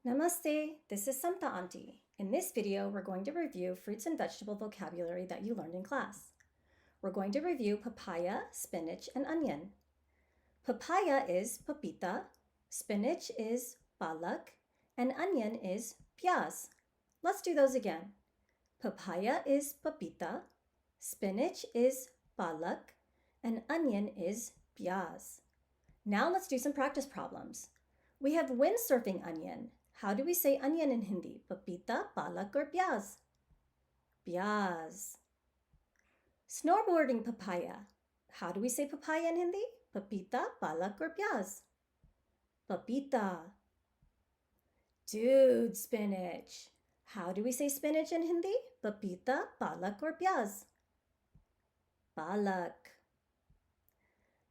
Namaste, this is Samta Auntie. In this video, we're going to review fruits and vegetable vocabulary that you learned in class. We're going to review papaya, spinach, and onion. Papaya is papita, spinach is palak, and onion is pyaz. Let's do those again. Papaya is papita, spinach is palak, and onion is pyaz. Now let's do some practice problems. We have windsurfing onion. How do we say onion in Hindi? Papita, palak, or pyaz? Pyaz. Snowboarding papaya. How do we say papaya in Hindi? Papita, palak, or pyaz? Papita. Dude, spinach. How do we say spinach in Hindi? Papita, palak, or pyaz? Palak.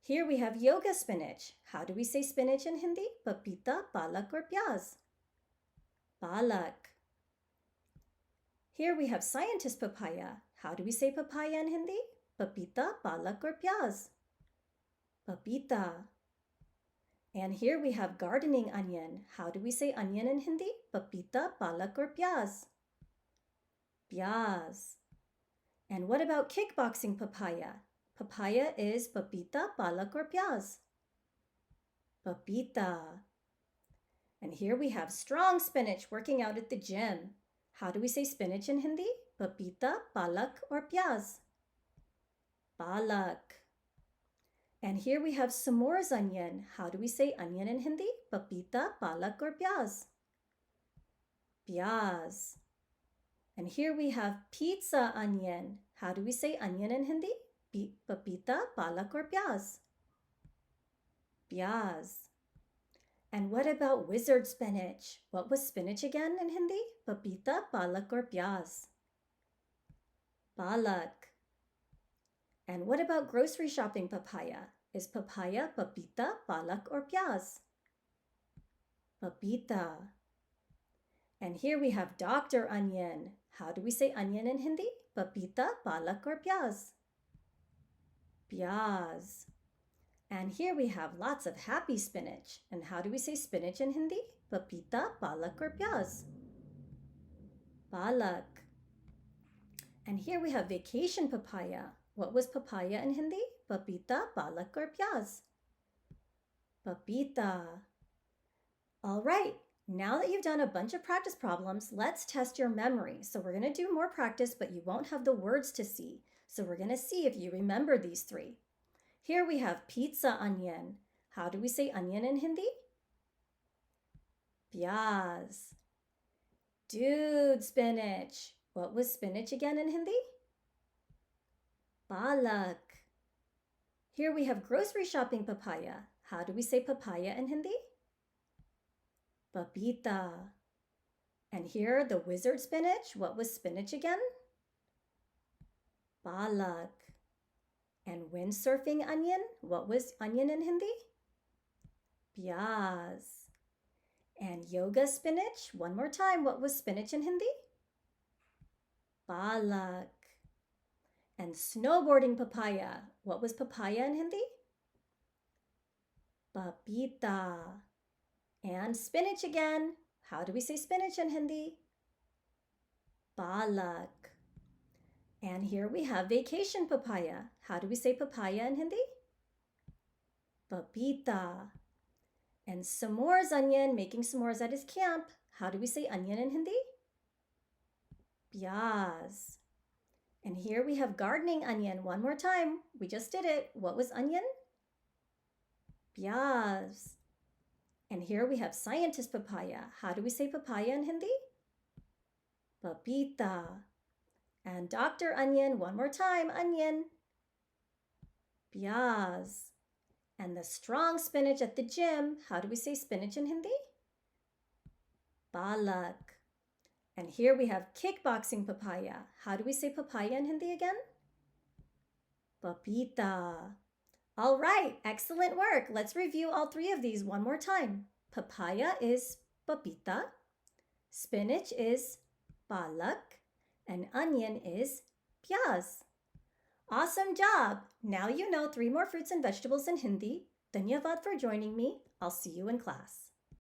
Here we have yoga spinach. How do we say spinach in Hindi? Papita, palak, or pyaz? Palak. Here we have scientist papaya. How do we say papaya in Hindi? Papita, palak, or pyaz? Papita. And here we have gardening onion. How do we say onion in Hindi? Papita, palak, or pyaz? Pyaz. And what about kickboxing papaya? Papaya is papita, palak, or pyaz? Papita. And here we have strong spinach working out at the gym. How do we say spinach in Hindi? Papita, palak, or pyaz? Palak. And here we have s'mores onion. How do we say onion in Hindi? Papita, palak, or pyaz? Pyaz. And here we have pizza onion. How do we say onion in Hindi? Papita, palak, or pyaz? Pyaz. And what about wizard spinach? What was spinach again in Hindi? Papita, palak, or pyaz? Palak. And what about grocery shopping papaya? Is papaya papita, palak, or pyaz? Papita. And here we have doctor onion. How do we say onion in Hindi? Papita, palak, or pyaz? Pyaz. And here we have lots of happy spinach. And how do we say spinach in Hindi? Papita, palak, or pyaz? Palak. And here we have vacation papaya. What was papaya in Hindi? Papita, palak, or pyaz? Papita. All right, now that you've done a bunch of practice problems, let's test your memory. So we're going to do more practice, but you won't have the words to see. So we're going to see if you remember these three. Here we have pizza onion. How do we say onion in Hindi? Pyaz. Dude, spinach. What was spinach again in Hindi? Palak. Here we have grocery shopping papaya. How do we say papaya in Hindi? Papita. And here the wizard spinach. What was spinach again? Palak. And windsurfing onion. What was onion in Hindi? Pyaz. And yoga spinach. One more time. What was spinach in Hindi? Palak. And snowboarding papaya. What was papaya in Hindi? Papita. And spinach again. How do we say spinach in Hindi? Palak. And here we have vacation papaya. How do we say papaya in Hindi? Papita. And s'mores onion, making s'mores at his camp. How do we say onion in Hindi? Pyaz. And here we have gardening onion. One more time. We just did it. What was onion? Pyaz. And here we have scientist papaya. How do we say papaya in Hindi? Papita. And doctor onion. One more time. Onion. Pyaz. And the strong spinach at the gym. How do we say spinach in Hindi? Palak. And here we have kickboxing papaya. How do we say papaya in Hindi again? Papita. All right, excellent work. Let's review all three of these one more time. Papaya is papita, spinach is palak, and onion is pyaz. Awesome job! Now you know three more fruits and vegetables in Hindi. Dhanyavad for joining me. I'll see you in class.